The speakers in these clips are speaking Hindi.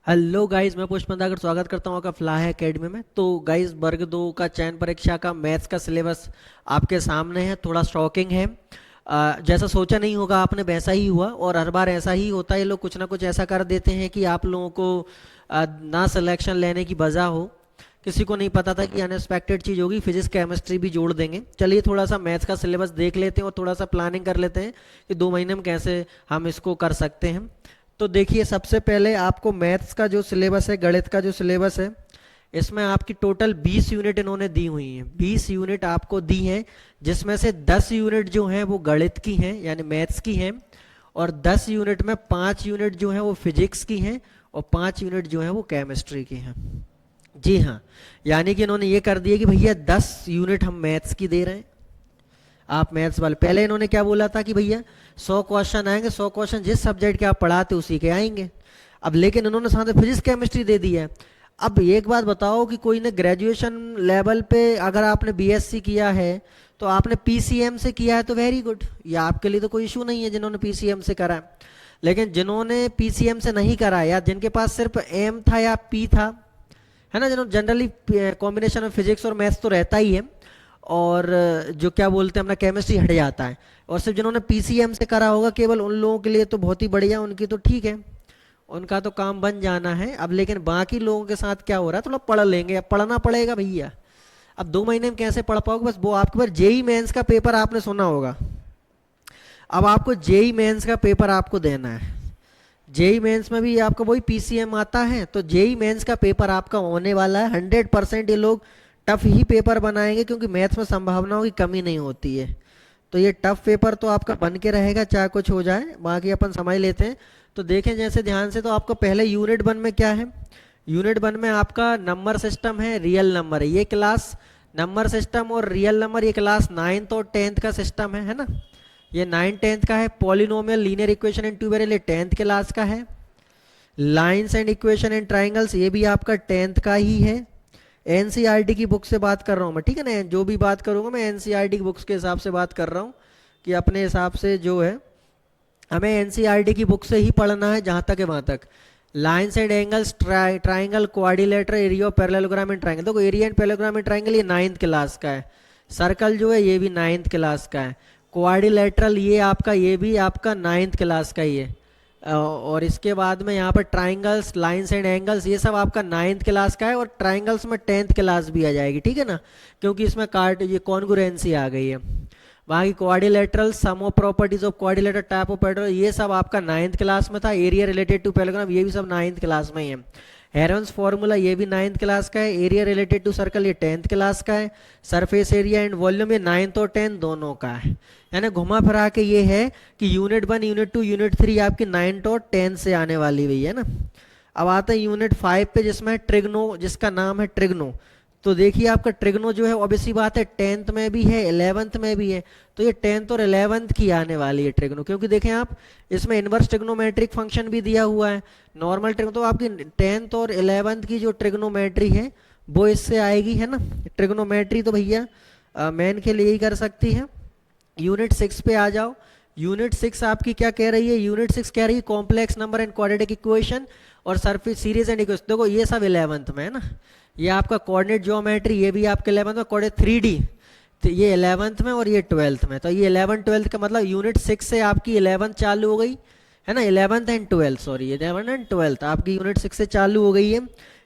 हेलो गाइस, मैं पुष्प मंदाकर स्वागत करता हूँ आपका फ्लाह एकेडमी में। तो गाइस, वर्ग 2 का चयन परीक्षा का मैथ्स का सिलेबस आपके सामने है। थोड़ा शॉकिंग है। जैसा सोचा नहीं होगा आपने वैसा ही हुआ, और हर बार ऐसा ही होता है। ये लोग कुछ ना कुछ ऐसा कर देते हैं कि आप लोगों को ना सिलेक्शन लेने की वजह हो। किसी को नहीं पता था कि अनएक्सपेक्टेड चीज़ होगी, फिजिक्स केमिस्ट्री भी जोड़ देंगे। चलिए थोड़ा सा मैथ्स का सिलेबस देख लेते हैं और थोड़ा सा प्लानिंग कर लेते हैं कि 2 महीने में कैसे हम इसको कर सकते हैं। तो देखिए, सबसे पहले आपको मैथ्स का जो सिलेबस है, गणित का जो सिलेबस है, इसमें आपकी टोटल 20 यूनिट इन्होंने दी हुई हैं। 20 यूनिट आपको दी हैं, जिसमें से 10 यूनिट जो हैं वो गणित की हैं, यानी मैथ्स की हैं। और 10 यूनिट में 5 यूनिट जो हैं वो फिजिक्स की हैं, और 5 यूनिट जो हैं वो केमिस्ट्री की हैं। जी हाँ, यानी कि इन्होंने ये कर दिया कि भैया 10 यूनिट हम मैथ्स की दे रहे हैं। आप मैथ्स वाले, पहले इन्होंने क्या बोला था कि भैया 100 क्वेश्चन आएंगे, 100 क्वेश्चन जिस सब्जेक्ट के आप पढ़ाते उसी के आएंगे। अब लेकिन इन्होंने साथ में फिजिक्स केमिस्ट्री दे दी है। अब एक बात बताओ कि कोई ने ग्रेजुएशन लेवल पे अगर आपने बीएससी किया है तो आपने पीसीएम से किया है तो वेरी गुड, ये आपके लिए तो कोई इशू नहीं है जिन्होंने पीसीएम से करा है। लेकिन जिन्होंने पीसीएम से नहीं करा या जिनके पास सिर्फ एम था या पी था, है ना, जिन्होंने जनरली कॉम्बिनेशन में फिजिक्स और मैथ्स तो रहता ही है, और जो क्या बोलते हैं अपना केमिस्ट्री हट जाता है, और सिर्फ जिन्होंने पीसीएम से करा होगा, केवल उन लोगों के लिए तो बहुत ही बढ़िया, उनकी तो ठीक है, उनका तो काम बन जाना है। अब लेकिन बाकी लोगों के साथ क्या हो रहा है, थोड़ा पढ़ लेंगे, अब पढ़ना पड़ेगा भैया। अब 2 महीने में कैसे पढ़ पाओगे, बस वो आपके पास जेई मेंस का पेपर आपने सुना होगा। अब आपको जेई मेंस का पेपर आपको देना है। जेई मेंस में भी आपका वही पीसीएम आता है, तो जेई मेंस का पेपर आपका होने वाला है। 100% ये लोग टफ ही पेपर बनाएंगे, क्योंकि मैथ्स में संभावनाओं की कमी नहीं होती है। तो ये टफ पेपर तो आपका बन के रहेगा, चाहे कुछ हो जाए, बाकी अपन समझ लेते हैं। तो देखें जैसे ध्यान से, तो आपको पहले यूनिट 1 में क्या है, यूनिट 1 में आपका नंबर सिस्टम है, रियल नंबर है। ये क्लास नंबर सिस्टम और रियल नंबर, ये क्लास 9th और 10th का सिस्टम है ना। ये 9 10th का है। Polynomial linear equation in two variable, ये 10th क्लास का है। Lines and equation and triangles, ये भी आपका 10th का ही है। एनसीईआरटी की बुक से बात कर रहा हूँ मैं, ठीक है ना। जो भी बात करूँगा मैं एनसीईआरटी की बुक्स के हिसाब से बात कर रहा हूँ, कि अपने हिसाब से जो है हमें एनसीईआरटी की बुक से ही पढ़ना है, जहाँ तक है वहाँ तक। Lines and angles, triangle, quadrilateral, area of parallelogram and triangle, देखो area and parallelogram and triangle ये 9th क्लास का है। सर्कल जो है ये भी 9th क्लास का है। क्वाड्रिलेटरल ये आपका, ये भी आपका 9th क्लास का ही है। और इसके बाद में यहाँ पर ट्राइंगल्स, लाइंस एंड एंगल्स, ये सब आपका 9th क्लास का है। और ट्राइंगल्स में 10th क्लास भी आ जाएगी, ठीक है ना, क्योंकि इसमें कार्ड ये कॉन्ग्रुएंसी आ गई है। वहाँ की quadrilateral, sum of properties of quadrilateral, type of pattern, ये सब आपका 9th क्लास में था। एरिया रिलेटेड टू पैरेललोग्राम, ये भी सब 9th क्लास में ही है। हेरोन्स फॉर्मूला ये भी 9th क्लास का है। एरिया रिलेटेड टू सर्कल ये 10th क्लास का है। सरफेस एरिया एंड वॉल्यूम ये 9th और 10th दोनों का है। यानी घुमा फिरा के ये है कि यूनिट 1, यूनिट 2, यूनिट 3 आपकी 9th और 10th से आने वाली हुई है ना। अब आता है यूनिट 5 पे, जिसमें ट्रिग्नो, जिसका नाम है ट्रिग्नो। तो देखिए आपका ट्रिग्नो जो है ऑब्वियसली बात है 10th में भी है, 11th में भी है। तो ये 10th और 11th की आने वाली है ट्रिग्नो, क्योंकि देखें आप इसमें इनवर्स ट्रिग्नोमेट्रिक फंक्शन भी दिया हुआ है। नॉर्मल ट्रिग्नो तो आपकी 10th और 11th की जो ट्रिग्नोमेट्री है वो इससे आएगी, है ना। ट्रिग्नोमेट्री तो भैया मैन के लिए ही कर सकती है। यूनिट 6 पे आ जाओ। यूनिट 6 आपकी क्या कह रही है, यूनिट 6 कह रही है complex number and quadratic equation और सरफेस सीरीज एंड इक्वेशन। देखो ये सब 11th में है ना। ये आपका कोऑर्डिनेट ज्योमेट्री, ये भी आपके 11th में। कोऑर्डिनेट 3D तो ये 11th में, और ये 12th में। तो ये 11 12 का मतलब यूनिट 6 से आपकी 11th चालू हो गई, है ना। 11th and 12th, sorry 11 and 12th आपकी यूनिट 6 से चालू हो गई है।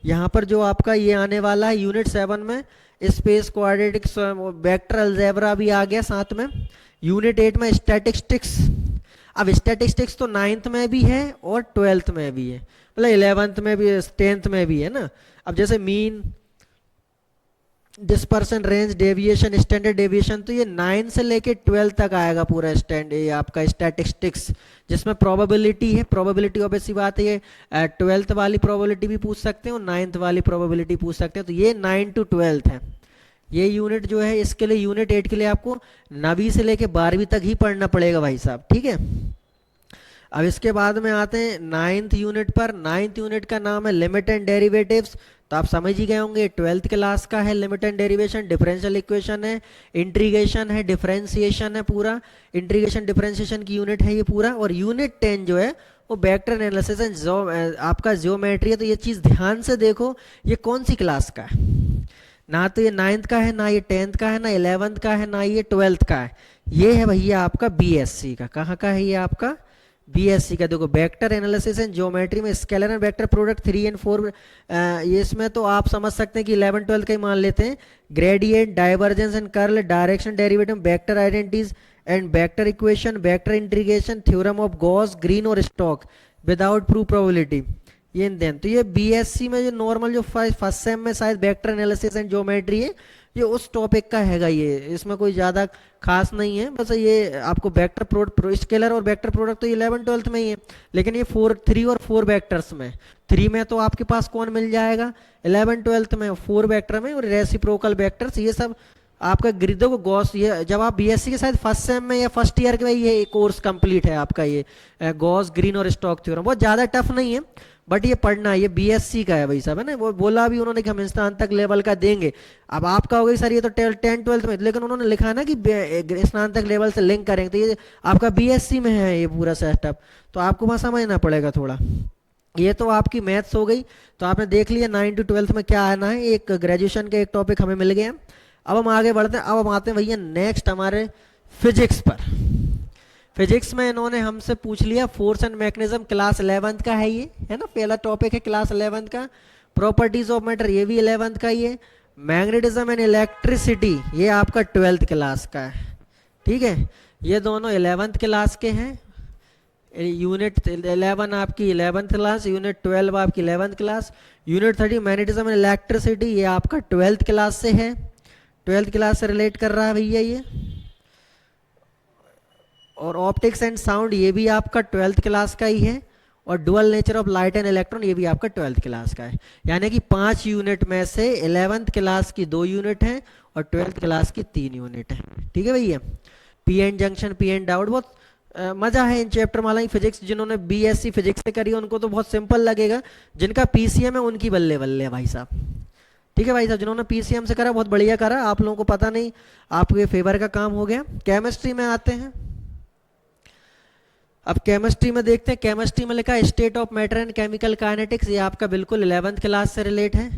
यहाँ पर जो आपका ये आने वाला है यूनिट 7 में, स्पेस क्वाड्रेटिक्स, वेक्टर अलजेब्रा भी आ गया साथ में। यूनिट 8 में स्टैटिस्टिक्स। अब स्टैटिस्टिक्स तो 9th में भी है और 12th में भी है, मतलब 11th में भी, 10th में भी है ना। अब जैसे mean, dispersion, range, deviation, standard deviation, तो ये 9 से लेके 12 तक आएगा पूरा स्टैंड, ये आपका स्टैटिस्टिक्स, जिसमें प्रोबेबिलिटी है। प्रोबेबिलिटी ऑब्वियसली बात है, ये 12th वाली प्रोबेबिलिटी भी पूछ सकते हैं और 9th वाली प्रोबेबिलिटी पूछ सकते हैं। तो ये 9 to 12th है ये यूनिट जो है। इसके लिए यूनिट 8 के लिए आपको 9वीं से लेके 12वीं तक ही पढ़ना पड़ेगा भाई साहब, ठीक है। अब इसके बाद में आते हैं 9th यूनिट पर। 9th यूनिट का नाम है लिमिट एंड डेरिवेटिव्स। तो आप समझ ही गए होंगे 12th क्लास का है। Limit and derivation, differential equation है, इंटीग्रेशन है, डिफरेंशिएशन है, पूरा इंटीग्रेशन डिफरेंशिएशन की यूनिट है ये पूरा। और यूनिट 10 जो है वो वेक्टर एनालिसिस एंड आपका ज्योमेट्री है। तो ये चीज़ ध्यान से देखो, ये कौन सी क्लास का है। ना तो ये 9th का है, ना ये 10th का है, ना 11th का है, ना ये 12th का है। ये है भैया आपका बीएससी का। कहाँ का है ये आपका? बीएससी का। देखो वेक्टर एनालिसिस एंड ज्योमेट्री में scalar and vector product 3 and 4, ये इसमें तो आप समझ सकते हैं कि 11 12 का ही मान लेते हैं। Gradient, divergence and curl, direction derivative, vector identities and vector equation, vector integration, theorem of Gauss, green और स्टोक विदाउट प्रूफ प्रोबेबिलिटी, ये देन। तो ये बीएससी में जो नॉर्मल जो फर्स्ट सेम में शायद वेक्टर एनालिसिस एंड ज्योमेट्री है, ये उस टॉपिक का हैगा। ये इसमें कोई ज़्यादा खास नहीं है, बस ये आपको वेक्टर प्रोडक्ट, स्केलर और वेक्टर प्रोडक्ट तो 11 12 में ही है। लेकिन ये 3 और 4 वेक्टर्स में, 3 में तो आपके पास कौन मिल जाएगा? 11 12 में 4 वेक्टर में, और रेसिप्रोकल वेक्टर्स ये सब आपका ग्रिडो को गॉस। ये जब आप बीएससी के साथ फर्स्ट सेम में या फर्स्ट ईयर के में ये कोर्स कंप्लीट है आपका, ये गॉस, ग्रीन और स्टोक थ्योरम। बहुत ज़्यादा टफ नहीं है, बट ये पढ़ना है। ये बीएससी का है भाई साहब, है ना। वो बोला भी उन्होंने कि हम स्नातक लेवल का देंगे। अब आपका हो गई सर ये तो 10 12 में, लेकिन उन्होंने लिखा ना कि स्नातक लेवल से लिंक करेंगे, तो ये आपका बीएससी में है ये पूरा सेटअप। तो आपको वहाँ समझना पड़ेगा थोड़ा। ये तो आपकी मैथ्स हो गई। तो आपने देख लिया 9 to 12 में क्या आना है। एक ग्रेजुएशन का एक टॉपिक हमें मिल गया। अब हम आगे बढ़ते हैं। अब हम आते हैं भैया नेक्स्ट हमारे फिजिक्स पर। फिजिक्स में इन्होंने हमसे पूछ लिया force and mechanism, class 11th का है ये, है ना। पहला टॉपिक है क्लास 11th का। प्रॉपर्टीज ऑफ मैटर, ये भी 11th का ही है। मैग्नेटिज्म एंड इलेक्ट्रिसिटी, ये आपका 12th क्लास का है, ठीक है। ये दोनों 11th क्लास के हैं। यूनिट 11 आपकी 11th क्लास, यूनिट 12 आपकी 11th class. Unit 30 magnetism and electricity, ये आपका 12th क्लास से है, 12th क्लास से रिलेट कर रहा है भैया ये। और ऑप्टिक्स एंड साउंड, ये भी आपका 12th क्लास का ही है। और dual nature of light and electron, ये भी आपका 12th क्लास का है। यानी कि 5 यूनिट में से 11th क्लास की 2 यूनिट हैं और 12th क्लास की 3 यूनिट है, ठीक है भैया। P N junction, P N doubt, बहुत मजा है इन चैप्टर में। हालांकि फिजिक्स जिन्होंने बीएससी फिजिक्स से करी है उनको तो बहुत सिंपल लगेगा, जिनका पीसीएम है उनकी बल्ले बल्ले है भाई साहब, ठीक है भाई साहब। जिन्होंने पीसीएम से करा बहुत बढ़िया करा, आप लोगों को पता नहीं, आपके फेवर का काम हो गया। केमिस्ट्री में आते हैं। अब केमिस्ट्री में देखते हैं। केमिस्ट्री में लिखा है state of matter and chemical kinetics, ये आपका बिल्कुल 11th क्लास से रिलेट है।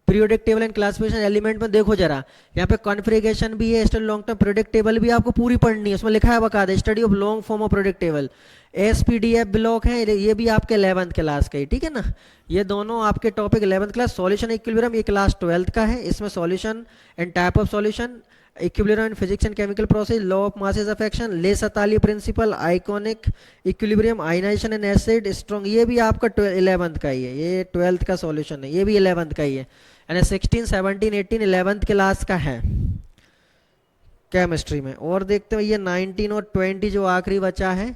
Periodic table and classification element में देखो जरा, यहाँ पे कॉन्फ़िगरेशन भी है, study long term periodic table भी आपको पूरी पढ़नी है। उसमें लिखा है बकायदा study of long form of periodic table. SPDF block है, ये भी आपके 11th क्लास का ही, ठीक है ना। ये दोनों आपके topic 11th class. Solution equilibrium, ये क्लास 12th का है। इसमें solution and type of solution, equilibrium in physics and chemical process, law of masses of action, Le Chatelier principle, ionic equilibrium, ionization and acid strong, ये भी आपका 11th का ही है। ये 12th का सॉल्यूशन है, ये भी 11th का ही है। यानी 16 17 18 11th क्लास का है केमिस्ट्री में। और देखते हैं ये 19 और 20 जो आखिरी बचा है।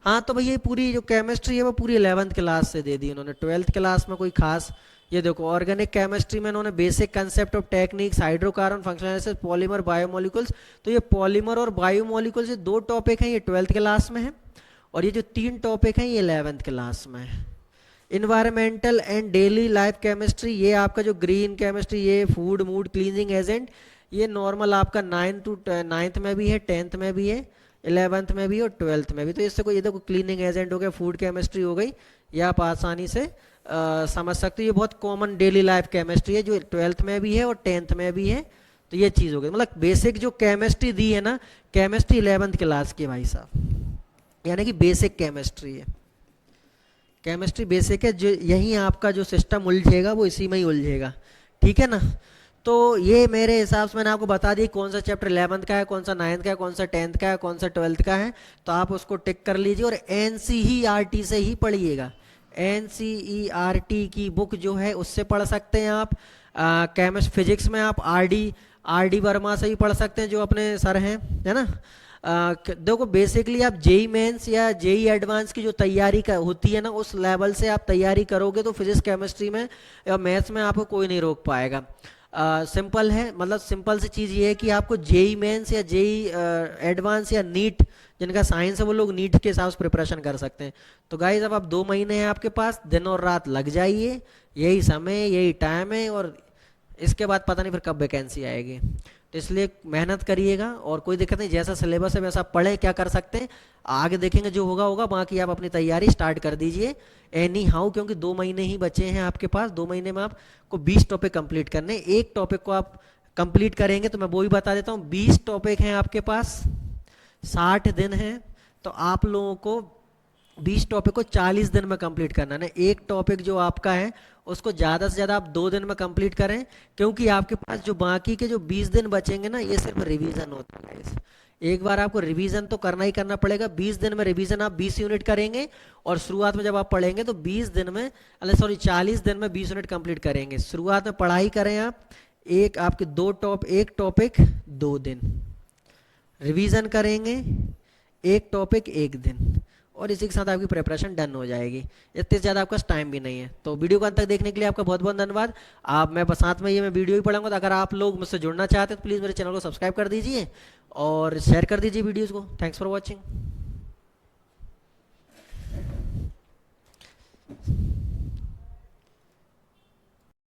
हाँ तो भैया पूरी जो केमिस्ट्री है वो पूरी 11th क्लास से दे दी उन्होंने, 12th क्लास में कोई खास। ये देखो ऑर्गेनिक केमिस्ट्री में इन्होंने basic concept of techniques, hydrocarbon, functional, polymer, biomolecules. तो ये पॉलीमर और बायोमोलिकुल्स ये 2 टॉपिक हैं, ये 12th क्लास में है। और ये जो 3 टॉपिक हैं ये 11th क्लास में है। Environmental and daily life chemistry, ये आपका जो ग्रीन केमिस्ट्री, ये फूड मूड क्लीनिंग एजेंट, ये नॉर्मल आपका 9th में भी है, 10th में भी है, 11th में भी और 12th में भी। तो इससे कोई, ये देखो क्लीनिंग एजेंट हो गया, फूड केमिस्ट्री हो गई, ये आप आसानी से समझ सकते हो। ये बहुत कॉमन डेली लाइफ केमिस्ट्री है जो 12th में भी है और 10th में भी है। तो ये चीज़ हो गई, मतलब बेसिक जो केमिस्ट्री दी है ना, केमिस्ट्री 11th क्लास की भाई साहब, यानी कि बेसिक केमिस्ट्री है। केमिस्ट्री बेसिक है, जो यहीं आपका जो सिस्टम उलझेगा वो इसी में ही उलझेगा, ठीक है ना। तो ये मेरे हिसाब से मैंने आपको बता दी कौन सा चैप्टर 11th का है, कौन सा 9th का है, कौन सा 10th का है, कौन सा 12th का है। तो आप उसको टिक कर लीजिए और एनसीईआरटी से ही पढ़िएगा। एनसीईआरटी की बुक जो है उससे पढ़ सकते हैं आप। केमिस्ट फिजिक्स में आप आर डी वर्मा से ही पढ़ सकते हैं जो अपने सर हैं, है ना। देखो बेसिकली आप जेई मेंस या जेई एडवांस की जो तैयारी होती है ना, उस लेवल से आप तैयारी करोगे तो फिजिक्स केमिस्ट्री में या मैथ्स में आपको कोई नहीं रोक पाएगा। सिंपल है, मतलब सिंपल सी चीज़ ये है कि आपको जेई मेंस या जेई एडवांस या नीट, जिनका साइंस है वो लोग नीट के हिसाब से प्रिपरेशन कर सकते हैं। तो गाइज अब आप 2 महीने हैं आपके पास, दिन और रात लग जाइए, यही समय यही टाइम है। और इसके बाद पता नहीं फिर कब वैकेंसी आएगी। इसलिए मेहनत करिएगा और कोई दिक्कत नहीं, जैसा सिलेबस है वैसा पढ़े, क्या कर सकते हैं आगे देखेंगे, जो होगा होगा, बाकी आप अपनी तैयारी स्टार्ट कर दीजिए एनी हाउ, क्योंकि 2 महीने ही बचे हैं आपके पास। 2 महीने में आपको 20 टॉपिक कंप्लीट करने, एक टॉपिक को आप कंप्लीट करेंगे तो मैं वो भी बता देता हूँ, 20 टॉपिक हैं आपके पास, 60 दिन हैं, तो आप लोगों को 20 टॉपिक को 40 दिन में कंप्लीट करना है ना। एक टॉपिक जो आपका है उसको ज़्यादा से ज़्यादा आप 2 दिन में कंप्लीट करें, क्योंकि आपके पास जो बाकी के जो 20 दिन बचेंगे ना, ये सिर्फ रिवीजन होता है guys। एक बार आपको रिवीजन तो करना ही करना पड़ेगा। 20 दिन में रिवीजन आप 20 यूनिट करेंगे, और शुरुआत में जब आप पढ़ेंगे तो 20 दिन में, अरे सॉरी 40 दिन में 20 यूनिट कंप्लीट करेंगे। शुरुआत में पढ़ाई करें आप, एक आपके एक टॉपिक 2 दिन, रिवीजन करेंगे एक टॉपिक 1 दिन, और इसी के साथ आपकी प्रिपरेशन डन हो जाएगी। इतने ज़्यादा आपका टाइम भी नहीं है। तो वीडियो को अंत तक देखने के लिए आपका बहुत बहुत धन्यवाद। आप मैं बस साथ में ये मैं वीडियो ही पढ़ाऊंगा, तो अगर आप लोग मुझसे जुड़ना चाहते हैं तो प्लीज़ मेरे चैनल को सब्सक्राइब कर दीजिए और शेयर कर दीजिए वीडियोज़ को। Thanks for watching.